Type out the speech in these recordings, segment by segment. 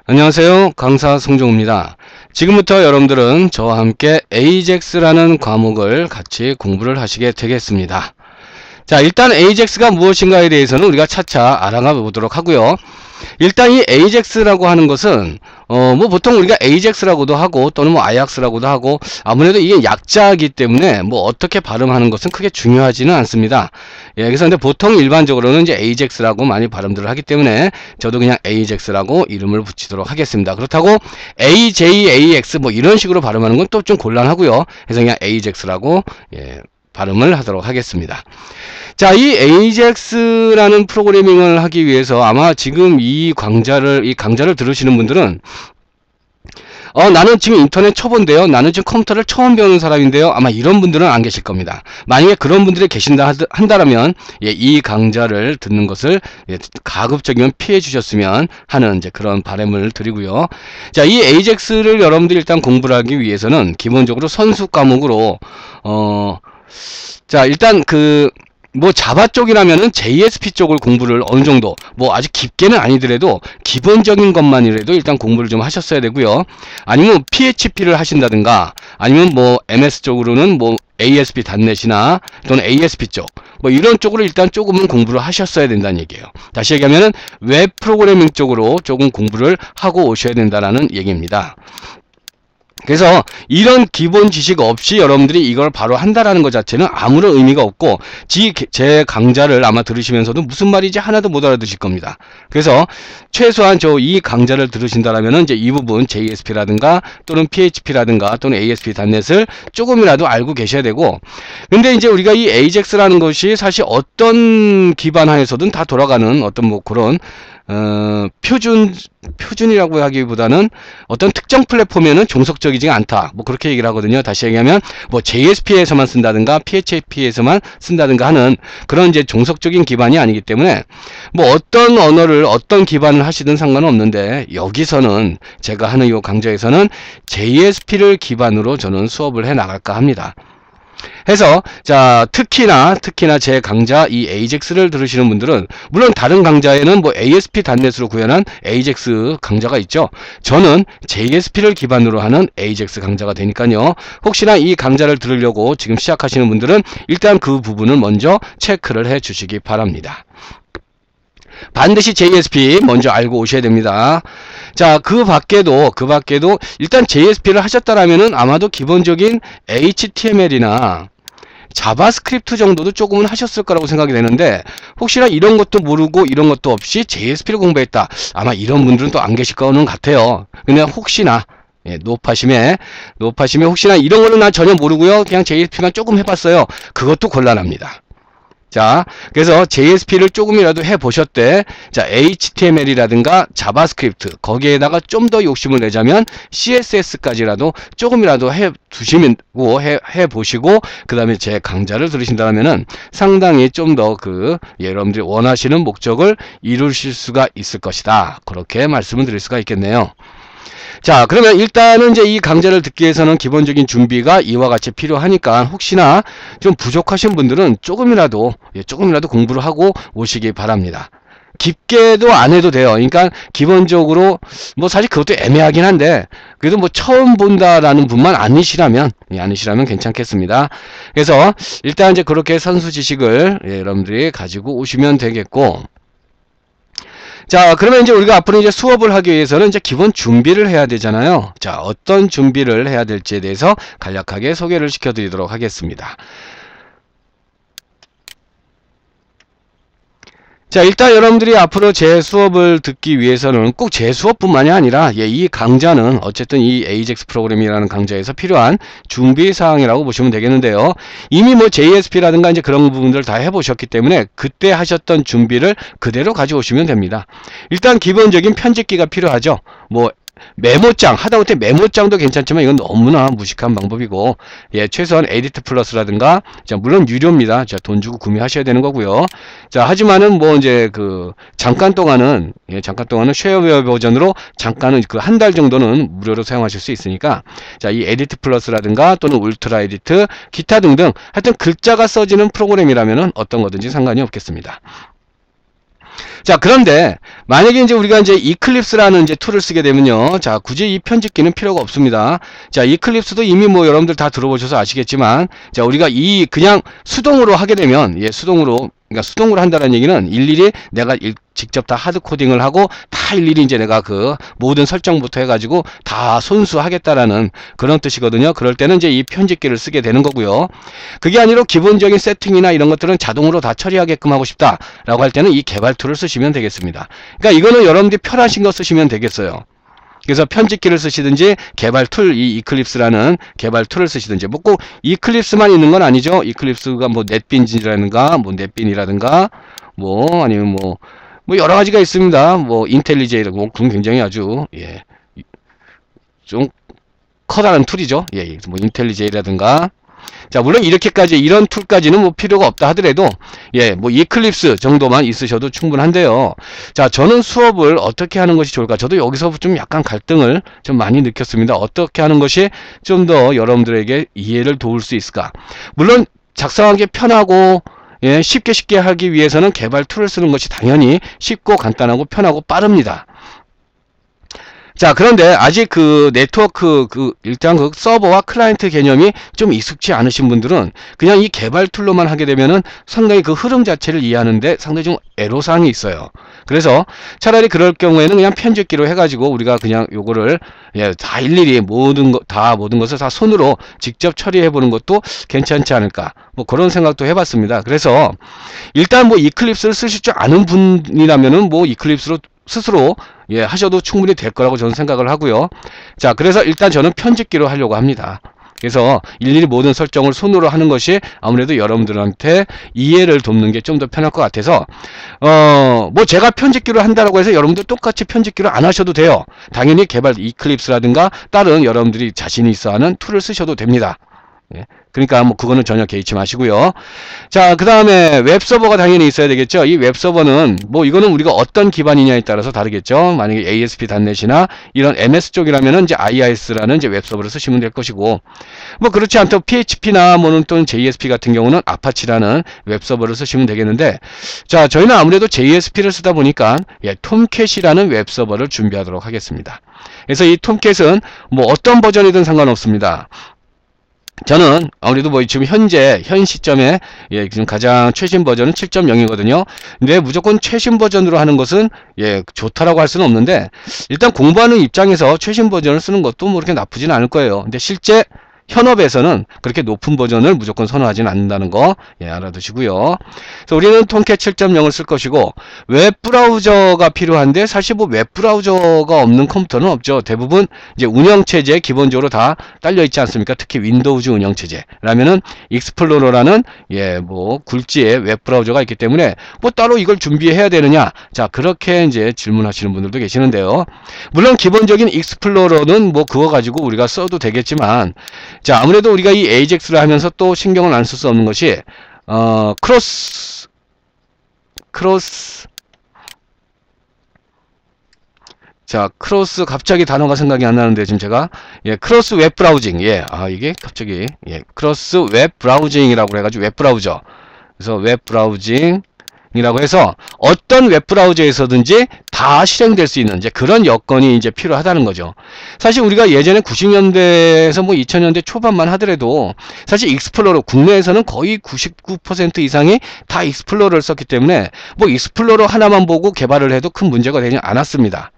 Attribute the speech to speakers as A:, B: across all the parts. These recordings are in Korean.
A: 안녕하세요. 강사 송종우입니다. 지금부터 여러분들은 저와 함께 AJAX라는 과목을 같이 공부를 하시게 되겠습니다. 자, 일단 AJAX가 무엇인가에 대해서는 우리가 차차 알아가 보도록 하고요. 일단 이 AJAX라고 하는 것은 뭐 보통 우리가 AJAX라고도 하고 또는 뭐 아약스라고도 하고 아무래도 이게 약자이기 때문에 뭐 어떻게 발음하는 것은 크게 중요하지는 않습니다. 예, 그래서 근데 보통 일반적으로는 이제 AJAX라고 많이 발음들을 하기 때문에 저도 그냥 AJAX라고 이름을 붙이도록 하겠습니다. 그렇다고 AJAX 뭐 이런 식으로 발음하는 건 또 좀 곤란하고요. 그래서 그냥 AJAX라고 발음을 하도록 하겠습니다. 자, 이 AJAX라는 프로그래밍을 하기 위해서 아마 지금 이 강좌를 들으시는 분들은 나는 지금 인터넷 초보인데요. 나는 지금 컴퓨터를 처음 배우는 사람인데요. 아마 이런 분들은 안 계실 겁니다. 만약에 그런 분들이 계신다 한다면 이 강좌를 듣는 것을 가급적이면 피해 주셨으면 하는 이제 그런 바람을 드리고요. 자, 이 AJAX를 여러분들이 일단 공부를 하기 위해서는 기본적으로 선수 과목으로 자, 일단 뭐 자바 쪽이라면은 JSP 쪽을 공부를 어느 정도 뭐 아주 깊게는 아니더라도 기본적인 것만이라도 일단 공부를 좀 하셨어야 되고요. 아니면 PHP를 하신다든가 아니면 뭐 MS 쪽으로는 뭐 ASP.NET이나 또는 ASP 쪽 뭐 이런 쪽으로 일단 조금은 공부를 하셨어야 된다는 얘기예요. 다시 얘기하면은 웹 프로그래밍 쪽으로 조금 공부를 하고 오셔야 된다라는 얘기입니다. 그래서 이런 기본 지식 없이 여러분들이 이걸 바로 한다라는 것 자체는 아무런 의미가 없고 제 강좌를 아마 들으시면서도 무슨 말인지 하나도 못 알아두실 겁니다. 그래서 최소한 이 강좌를 들으신다라면 이제 이 부분 JSP라든가 또는 PHP라든가 또는 ASP.NET을 조금이라도 알고 계셔야 되고, 근데 이제 우리가 이 AJAX라는 것이 어떤 기반 하에서든 다 돌아가는 어떤 뭐 그런 표준이라고 하기보다는 어떤 특정 플랫폼에는 종속적이지 않다. 뭐 그렇게 얘기를 하거든요. 다시 얘기하면 뭐 JSP에서만 쓴다든가 PHP에서만 쓴다든가 하는 그런 이제 종속적인 기반이 아니기 때문에 뭐 어떤 언어를 어떤 기반을 하시든 상관은 없는데, 여기서는 제가 하는 이 강좌에서는 JSP를 기반으로 저는 수업을 해 나갈까 합니다. 해서 자, 특히나 제 강좌 이 AJAX를 들으시는 분들은 물론 다른 강좌에는 뭐 ASP.NET으로 구현한 AJAX 강좌가 있죠. 저는 JSP를 기반으로 하는 AJAX 강좌가 되니까요. 혹시나 이 강좌를 들으려고 지금 시작하시는 분들은 일단 그 부분을 먼저 체크를 해 주시기 바랍니다. 반드시 JSP 먼저 알고 오셔야 됩니다. 자, 그 밖에도 일단 JSP를 하셨다라면은 아마도 기본적인 HTML이나 자바스크립트 정도도 조금은 하셨을 거라고 생각이 되는데, 혹시나 이런 것도 모르고 이런 것도 없이 JSP를 공부했다, 아마 이런 분들은 또 안 계실 거는 같아요. 그냥 혹시나 높아심에 혹시나 이런 거는 나 전혀 모르고요, 그냥 JSP만 조금 해봤어요, 그것도 곤란합니다. 자, 그래서 JSP를 조금이라도 해보셨대. 자, HTML이라든가 자바스크립트, 거기에다가 좀 더 욕심을 내자면 CSS까지라도 조금이라도 해보시고 그 다음에 제 강좌를 들으신다면은 상당히 좀 더 여러분들이 원하시는 목적을 이루실 수가 있을 것이다, 그렇게 말씀을 드릴 수가 있겠네요. 자, 그러면 일단은 이제 이 강좌를 듣기 위해서는 기본적인 준비가 이와 같이 필요하니까 혹시나 좀 부족하신 분들은 조금이라도 공부를 하고 오시기 바랍니다. 깊게도 안 해도 돼요. 그러니까 기본적으로 뭐 사실 그것도 애매하긴 한데, 그래도 뭐 처음 본다라는 분만 아니시라면 괜찮겠습니다. 그래서 일단 이제 그렇게 선수 지식을 여러분들이 가지고 오시면 되겠고, 자, 그러면 이제 우리가 앞으로 이제 수업을 하기 위해서는 이제 기본 준비를 해야 되잖아요. 자, 어떤 준비를 해야 될지에 대해서 간략하게 소개를 시켜드리도록 하겠습니다. 자, 일단 여러분들이 앞으로 제 수업을 듣기 위해서는 꼭 제 수업뿐만이 아니라 이 강좌는 어쨌든 이 AJAX 프로그램이라는 강좌에서 필요한 준비 사항이라고 보시면 되겠는데요. 이미 뭐 JSP라든가 이제 그런 부분들을 다 해보셨기 때문에 그때 하셨던 준비를 그대로 가져오시면 됩니다. 일단 기본적인 편집기가 필요하죠. 뭐 메모장, 하다못해 메모장도 괜찮지만 이건 너무나 무식한 방법이고, 최소한 에디트 플러스라든가, 자, 물론 유료입니다. 자, 돈 주고 구매하셔야 되는 거고요. 자, 하지만은 뭐 이제 잠깐 동안은 쉐어웨어 버전으로 잠깐은 한 달 정도는 무료로 사용하실 수 있으니까, 자, 이 에디트 플러스라든가 또는 울트라 에디트, 기타 등등 하여튼 글자가 써지는 프로그램이라면은 어떤 거든지 상관이 없겠습니다. 자, 그런데 만약에 이제 우리가 이제 이클립스라는 이제 툴을 쓰게 되면요. 자, 굳이 이 편집기는 필요가 없습니다. 자, 이클립스도 이미 뭐 여러분들 다 들어보셔서 아시겠지만, 자, 우리가 이 그냥 수동으로 하게 되면, 예, 수동으로, 그러니까 수동으로 한다는 얘기는 일일이 내가 직접 다 하드 코딩을 하고 다 일일이 이제 내가 그 모든 설정부터 해가지고 다 손수하겠다라는 그런 뜻이거든요. 그럴 때는 이제 이 편집기를 쓰게 되는 거고요. 그게 아니라 기본적인 세팅이나 이런 것들은 자동으로 다 처리하게끔 하고 싶다라고 할 때는 이 개발 툴을 쓰시면 되겠습니다. 그러니까 이거는 여러분들이 편하신 거 쓰시면 되겠어요. 그래서 편집기를 쓰시든지 개발 툴, 이 이클립스라는 개발 툴을 쓰시든지, 뭐 꼭 이클립스만 있는 건 아니죠. 이클립스가 뭐 넷빈이라든가 뭐 넷빈이라든가 뭐 아니면 뭐 여러 가지가 있습니다. 뭐 인텔리제이라고, 뭐 그건 굉장히 아주 예, 좀 커다란 툴이죠. 예, 뭐 인텔리제이라든가. 자, 물론 이렇게까지 이런 툴까지는 뭐 필요가 없다 하더라도 예, 뭐 이클립스 정도만 있으셔도 충분한데요. 자, 저는 수업을 어떻게 하는 것이 좋을까? 저도 여기서 좀 약간 갈등을 좀 많이 느꼈습니다. 어떻게 하는 것이 좀 더 여러분들에게 이해를 도울 수 있을까? 물론 작성하기 편하고 예, 쉽게 하기 위해서는 개발 툴을 쓰는 것이 당연히 쉽고 간단하고 편하고 빠릅니다. 자, 그런데 아직 그 네트워크 일단 그 서버와 클라이언트 개념이 좀 익숙치 않으신 분들은 그냥 이 개발 툴로만 하게 되면은 상당히 그 흐름 자체를 이해하는데 상당히 좀 애로사항이 있어요. 그래서 차라리 그럴 경우에는 그냥 편집기로 해가지고 우리가 그냥 요거를 예, 다 일일이 모든 것을 다 손으로 직접 처리해 보는 것도 괜찮지 않을까, 뭐 그런 생각도 해봤습니다. 그래서 일단 뭐 이클립스를 쓰실 줄 아는 분이라면은 뭐 이클립스로 스스로 예, 하셔도 충분히 될 거라고 저는 생각을 하고요. 자, 그래서 일단 저는 편집기로 하려고 합니다. 그래서 일일이 모든 설정을 손으로 하는 것이 아무래도 여러분들한테 이해를 돕는 게 좀 더 편할 것 같아서 뭐 제가 편집기로 한다라고 해서 여러분들 똑같이 편집기로 안 하셔도 돼요. 당연히 개발 이클립스라든가 다른 여러분들이 자신이 있어 하는 툴을 쓰셔도 됩니다. 예, 그러니까 뭐 그거는 전혀 개의치 마시고요. 자, 그 다음에 웹서버가 당연히 있어야 되겠죠. 이 웹서버는 뭐 이거는 우리가 어떤 기반이냐에 따라서 다르겠죠. 만약에 ASP.NET이나 이런 MS 쪽이라면은 이제 IIS라는 이제 웹서버를 쓰시면 될 것이고, 뭐 그렇지 않다고 PHP나 뭐는 또는 JSP 같은 경우는 아파치라는 웹서버를 쓰시면 되겠는데, 자, 저희는 아무래도 JSP를 쓰다 보니까 예, 톰캣이라는 웹서버를 준비하도록 하겠습니다. 그래서 이 톰캣은 뭐 어떤 버전이든 상관없습니다. 저는 아무래도 뭐 지금 현 시점에 예, 지금 가장 최신 버전은 7.0이거든요. 근데 무조건 최신 버전으로 하는 것은 예, 좋다라고 할 수는 없는데, 일단 공부하는 입장에서 최신 버전을 쓰는 것도 뭐 그렇게 나쁘진 않을 거예요. 근데 실제 현업에서는 그렇게 높은 버전을 무조건 선호하지는 않는다는 거 예, 알아두시고요. 그래서 우리는 톰캣 7.0을 쓸 것이고, 웹브라우저가 필요한데 사실 뭐 웹브라우저가 없는 컴퓨터는 없죠. 대부분 이제 운영체제 기본적으로 다 딸려 있지 않습니까? 특히 윈도우즈 운영체제라면은 익스플로러라는 예, 뭐 굴지의 웹브라우저가 있기 때문에 뭐 따로 이걸 준비해야 되느냐? 자, 그렇게 이제 질문하시는 분들도 계시는데요. 물론 기본적인 익스플로러는 뭐 그거 가지고 우리가 써도 되겠지만, 자, 아무래도 우리가 이 AJAX를 하면서 또 신경을 안 쓸 수 없는 것이 크로스 갑자기 단어가 생각이 안 나는데 지금 제가 예, 크로스 웹 브라우징, 예, 이게 갑자기 예, 크로스 웹 브라우징이라고 해가지고 웹 브라우저, 그래서 웹 브라우징 이라고 해서 어떤 웹브라우저에서든지 다 실행될 수 있는 이제 그런 여건이 이제 필요하다는 거죠. 사실 우리가 예전에 90년대에서 뭐 2000년대 초반만 하더라도 사실 익스플로러 국내에서는 거의 99% 이상이 다 익스플로러를 썼기 때문에 뭐 익스플로러 하나만 보고 개발을 해도 큰 문제가 되지 않았습니다.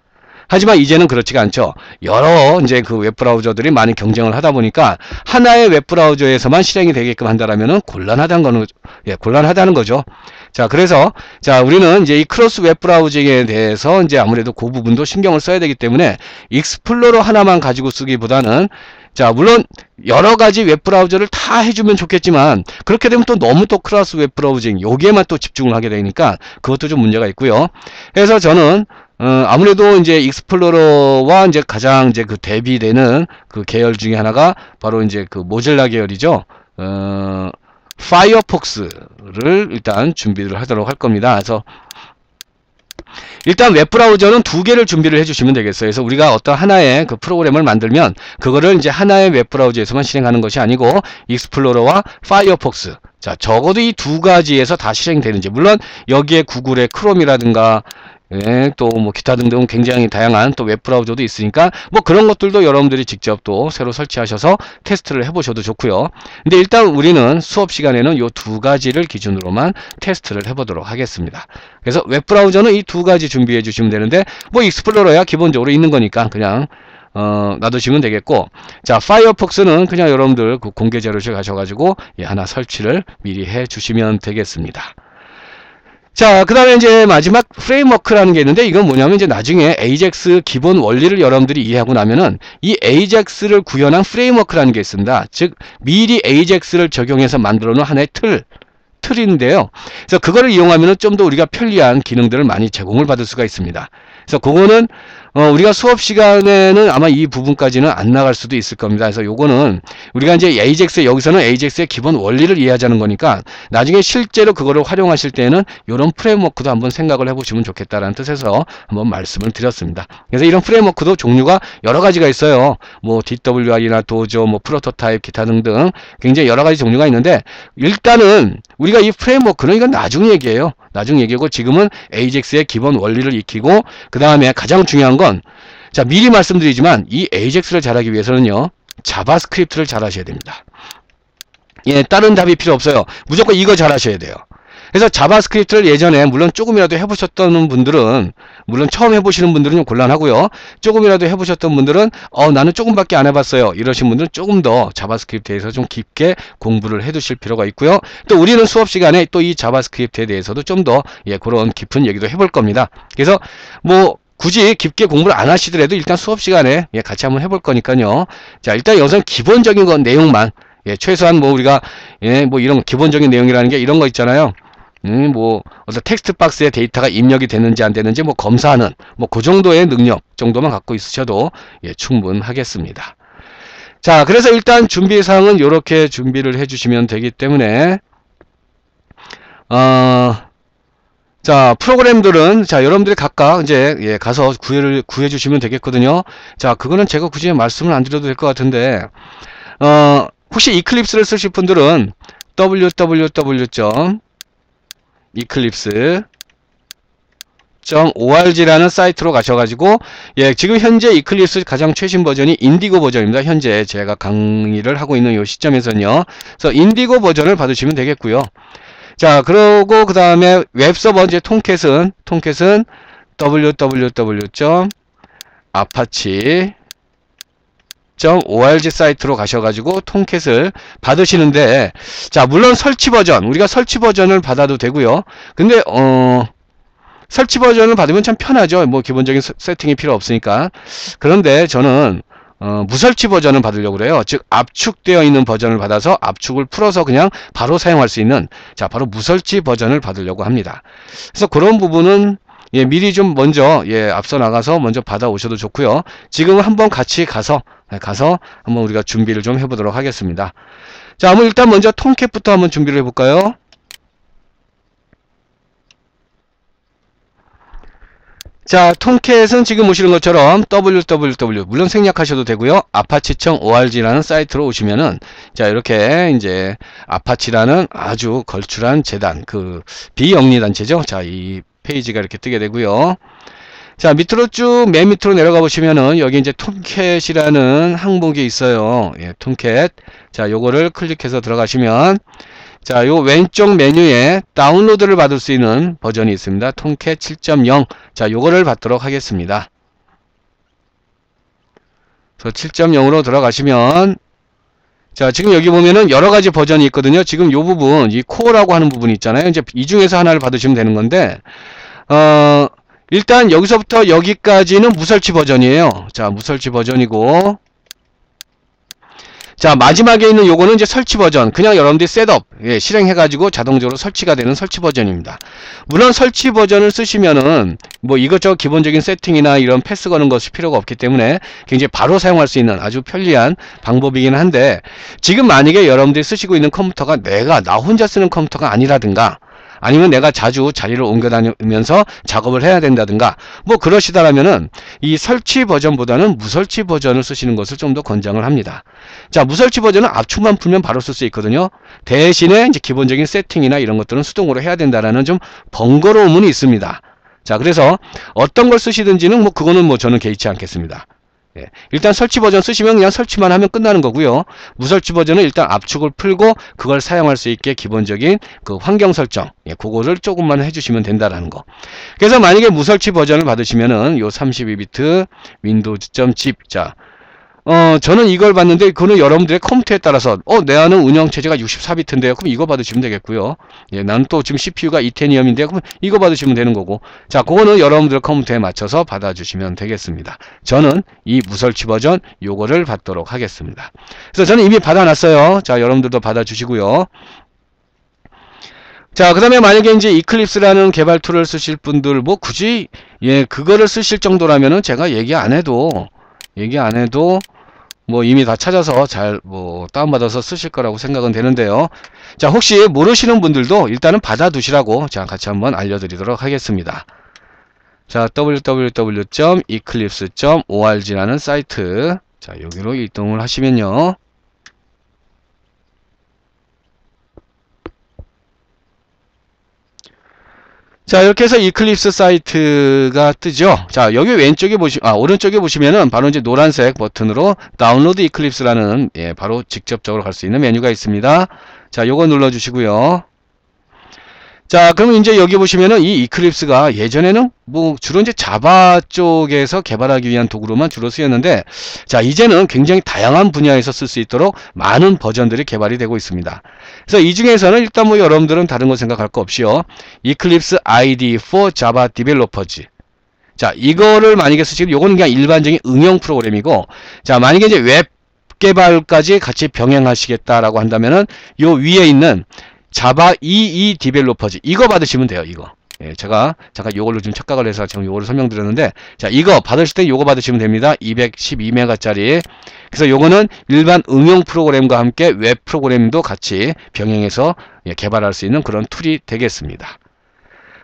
A: 하지만 이제는 그렇지가 않죠. 여러 이제 그 웹브라우저들이 많이 경쟁을 하다 보니까 하나의 웹브라우저에서만 실행이 되게끔 한다라면은 곤란하다는 거죠. 자, 그래서 자, 우리는 이제 이 크로스 웹 브라우징에 대해서 이제 아무래도 그 부분도 신경을 써야 되기 때문에 익스플로러 하나만 가지고 쓰기보다는, 자, 물론 여러 가지 웹 브라우저를 다 해주면 좋겠지만 그렇게 되면 또 너무 또 크로스 웹 브라우징 여기에만 또 집중을 하게 되니까 그것도 좀 문제가 있고요. 그래서 저는 아무래도 이제 익스플로러와 이제 가장 이제 그 대비되는 그 계열 중에 하나가 바로 이제 그 모질라 계열이죠. 파이어폭스를 일단 준비를 하도록 할 겁니다. 그래서 일단 웹브라우저는 두 개를 준비를 해주시면 되겠어요. 그래서 우리가 어떤 하나의 그 프로그램을 만들면 그거를 이제 하나의 웹브라우저에서만 실행하는 것이 아니고 익스플로러와 파이어폭스, 자 적어도 이 두 가지에서 다 실행되는지, 물론 여기에 구글의 크롬이라든가 예, 또 뭐 기타 등등 굉장히 다양한 또 웹브라우저도 있으니까 뭐 그런 것들도 여러분들이 직접 또 새로 설치하셔서 테스트를 해보셔도 좋고요. 근데 일단 우리는 수업 시간에는 요 두 가지를 기준으로만 테스트를 해보도록 하겠습니다. 그래서 웹브라우저는 이 두 가지 준비해 주시면 되는데, 뭐 익스플로러야 기본적으로 있는 거니까 그냥 놔두시면 되겠고, 자 파이어폭스는 그냥 여러분들 그 공개 자료실 가셔가지고 예, 하나 설치를 미리 해 주시면 되겠습니다. 자, 그 다음에 이제 마지막 프레임워크라는 게 있는데, 이건 뭐냐면 이제 나중에 AJAX 기본 원리를 여러분들이 이해하고 나면은 이 AJAX를 구현한 프레임워크라는 게 있습니다. 즉 미리 AJAX를 적용해서 만들어 놓은 하나의 틀인데요. 그래서 그거를 이용하면은 좀 더 우리가 편리한 기능들을 많이 제공을 받을 수가 있습니다. 그래서 그거는 우리가 수업 시간에는 아마 이 부분까지는 안 나갈 수도 있을 겁니다. 그래서 요거는 우리가 이제 여기서는 AJAX의 기본 원리를 이해하자는 거니까 나중에 실제로 그거를 활용하실 때는 이런 프레임워크도 한번 생각을 해보시면 좋겠다라는 뜻에서 한번 말씀을 드렸습니다. 그래서 이런 프레임워크도 종류가 여러 가지가 있어요. 뭐 DWR이나 도저, 뭐 프로토타입, 기타 등등 굉장히 여러 가지 종류가 있는데, 일단은 우리가 이 프레임워크는 이건 나중 얘기예요. 나중 얘기고 지금은 AJAX의 기본 원리를 익히고, 그 다음에 가장 중요한 건, 자 미리 말씀드리지만 이 AJAX를 잘하기 위해서는요 자바스크립트를 잘 하셔야 됩니다. 예, 다른 답이 필요 없어요. 무조건 이거 잘 하셔야 돼요. 그래서 자바스크립트를 예전에 물론 조금이라도 해보셨던 분들은, 물론 처음 해보시는 분들은 좀 곤란하고요, 조금이라도 해보셨던 분들은 나는 조금밖에 안 해봤어요 이러신 분들은 조금 더 자바스크립트에 대해서 좀 깊게 공부를 해 두실 필요가 있고요. 또 우리는 수업 시간에 또 이 자바스크립트에 대해서도 좀 더 예, 그런 깊은 얘기도 해볼 겁니다. 그래서 뭐 굳이 깊게 공부를 안 하시더라도 일단 수업 시간에 예, 같이 한번 해볼 거니까요. 자 일단 여기서 기본적인 건 내용만, 예, 최소한 뭐 우리가 예, 뭐 이런 기본적인 내용이라는 게 이런 거 있잖아요. 뭐 어떤 텍스트 박스에 데이터가 입력이 되는지 안 되는지 뭐 검사하는 뭐 그 정도의 능력 정도만 갖고 있으셔도 예, 충분하겠습니다. 자 그래서 일단 준비사항은 이렇게 준비를 해 주시면 되기 때문에 자 프로그램들은 자 여러분들이 각각 이제 예, 가서 구해 주시면 되겠거든요. 자 그거는 제가 굳이 말씀을 안 드려도 될 것 같은데, 혹시 이클립스를 쓰실 분들은 www.eclipse.org라는 사이트로 가셔가지고 예, 지금 현재 이클립스 가장 최신 버전이 인디고 버전입니다. 현재 제가 강의를 하고 있는 이 시점에서는요. 그래서 인디고 버전을 받으시면 되겠고요. 자 그러고 그 다음에 웹서버 이제 톰캣은 www.apache.org 사이트로 가셔가지고 톰캣을 받으시는데, 자 물론 설치 버전, 우리가 설치 버전을 받아도 되고요. 근데 설치 버전을 받으면 참 편하죠. 뭐 기본적인 세팅이 필요 없으니까. 그런데 저는 무설치 버전을 받으려고 그래요. 즉 압축되어 있는 버전을 받아서 압축을 풀어서 그냥 바로 사용할 수 있는, 자 바로 무설치 버전을 받으려고 합니다. 그래서 그런 부분은 예, 미리 좀 먼저 예, 앞서 나가서 먼저 받아 오셔도 좋고요. 지금 한번 같이 가서 한번 우리가 준비를 좀 해보도록 하겠습니다. 자, 한번 일단 먼저 톰캣부터 한번 준비를 해볼까요? 자, 톰캣은 지금 보시는 것처럼 www, 물론 생략하셔도 되고요. apache.org라는 사이트로 오시면은, 자, 이렇게 이제 아파치라는 아주 걸출한 재단, 그 비영리 단체죠. 자, 이 페이지가 이렇게 뜨게 되고요. 자, 밑으로 쭉 맨 밑으로 내려가 보시면은 여기 이제 톰캣이라는 항목이 있어요. 예, 톰캣. 자, 요거를 클릭해서 들어가시면, 자, 요 왼쪽 메뉴에 다운로드를 받을 수 있는 버전이 있습니다. 톰캣 7.0. 자, 요거를 받도록 하겠습니다. 그래서 7.0으로 들어가시면, 자, 지금 여기 보면은 여러 가지 버전이 있거든요. 지금 요 부분, 이 코어라고 하는 부분이 있잖아요. 이제 이 중에서 하나를 받으시면 되는 건데, 일단 여기서부터 여기까지는 무설치 버전이에요. 자, 무설치 버전이고, 자, 마지막에 있는 요거는 이제 설치 버전. 그냥 여러분들이 셋업, 예, 실행해가지고 자동적으로 설치가 되는 설치 버전입니다. 물론 설치 버전을 쓰시면은, 뭐 이것저것 기본적인 세팅이나 이런 패스 거는 것이 필요가 없기 때문에 굉장히 바로 사용할 수 있는 아주 편리한 방법이긴 한데, 지금 만약에 여러분들이 쓰시고 있는 컴퓨터가 나 혼자 쓰는 컴퓨터가 아니라든가, 아니면 내가 자주 자리를 옮겨 다니면서 작업을 해야 된다든가 뭐 그러시다라면은 이 설치 버전보다는 무설치 버전을 쓰시는 것을 좀 더 권장을 합니다. 자, 무설치 버전은 압축만 풀면 바로 쓸 수 있거든요. 대신에 이제 기본적인 세팅이나 이런 것들은 수동으로 해야 된다라는 좀 번거로움은 있습니다. 자, 그래서 어떤 걸 쓰시든지는 뭐 그거는 뭐 저는 개의치 않겠습니다. 예, 일단 설치 버전 쓰시면 그냥 설치만 하면 끝나는 거고요. 무설치 버전은 일단 압축을 풀고 그걸 사용할 수 있게 기본적인 그 환경 설정, 예, 그거를 조금만 해주시면 된다라는 거. 그래서 만약에 무설치 버전을 받으시면은 요 32비트 윈도우즈.zip, 자, 저는 이걸 봤는데 그거는 여러분들의 컴퓨터에 따라서 내 안은 운영체제가 64비트인데요. 그럼 이거 받으시면 되겠고요. 예, 나는 또 지금 CPU가 이테니엄인데요. 그럼 이거 받으시면 되는 거고. 자, 그거는 여러분들 컴퓨터에 맞춰서 받아주시면 되겠습니다. 저는 이 무설치 버전 요거를 받도록 하겠습니다. 그래서 저는 이미 받아놨어요. 자, 여러분들도 받아주시고요. 자, 그 다음에 만약에 이제 이클립스라는 개발 툴을 쓰실 분들 뭐 굳이 예, 그거를 쓰실 정도라면은 제가 얘기 안 해도 뭐 이미 다 찾아서 잘 뭐 다운받아서 쓰실 거라고 생각은 되는데요. 자, 혹시 모르시는 분들도 일단은 받아두시라고 제가 같이 한번 알려드리도록 하겠습니다. 자, www.eclipse.org라는 사이트, 자, 여기로 이동을 하시면요. 자, 이렇게 해서 이클립스 사이트가 뜨죠. 자, 여기 왼쪽에 오른쪽에 보시면은 바로 이제 노란색 버튼으로 다운로드 이클립스라는, 예, 바로 직접적으로 갈 수 있는 메뉴가 있습니다. 자, 요거 눌러 주시고요. 자, 그럼 이제 여기 보시면은 이 이클립스가 예전에는 뭐 주로 이제 자바 쪽에서 개발하기 위한 도구로만 주로 쓰였는데, 자, 이제는 굉장히 다양한 분야에서 쓸 수 있도록 많은 버전들이 개발이 되고 있습니다. 그래서 이 중에서는 일단 뭐 여러분들은 다른 거 생각할 거 없이요, 이클립스 IDE for Java Developers. 자, 이거를 만약에 쓰시면 요거는 그냥 일반적인 응용 프로그램이고, 자, 만약에 이제 웹 개발까지 같이 병행하시겠다라고 한다면은 요 위에 있는 자바 EE 디벨로퍼즈 이거 받으시면 돼요. 이거. 예, 제가 잠깐 요걸로 좀 착각을 해서 지금 요거를 설명드렸는데, 자, 이거 받으실 때 요거 받으시면 됩니다. 212메가짜리. 그래서 요거는 일반 응용 프로그램과 함께 웹 프로그램도 같이 병행해서, 예, 개발할 수 있는 그런 툴이 되겠습니다.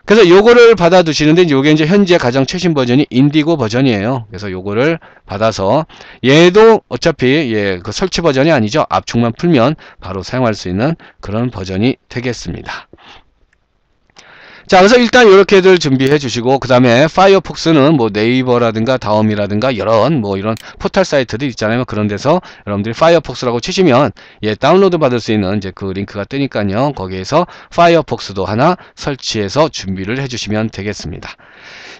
A: 그래서 요거를 받아 두시는데, 요게 이제 현재 가장 최신 버전이 인디고 버전이에요. 그래서 요거를 받아서 얘도 어차피, 예, 그 설치 버전이 아니죠. 압축만 풀면 바로 사용할 수 있는 그런 버전이 되겠습니다. 자, 그래서 일단 이렇게들 준비해 주시고, 그 다음에 파이어폭스는 뭐 네이버라든가 다음이라든가 이런 포털 사이트들 있잖아요. 그런 데서 여러분들이 파이어폭스라고 치시면, 예, 다운로드 받을 수 있는 이제 그 링크가 뜨니까요. 거기에서 파이어폭스도 하나 설치해서 준비를 해 주시면 되겠습니다.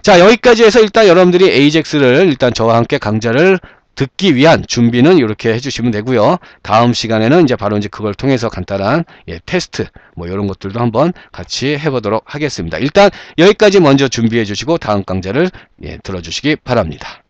A: 자, 여기까지 해서 일단 여러분들이 AJAX를 일단 저와 함께 강좌를 듣기 위한 준비는 이렇게 해주시면 되고요. 다음 시간에는 이제 바로 이제 그걸 통해서 간단한, 예, 테스트 뭐 이런 것들도 한번 같이 해보도록 하겠습니다. 일단 여기까지 먼저 준비해 주시고 다음 강좌를, 예, 들어주시기 바랍니다.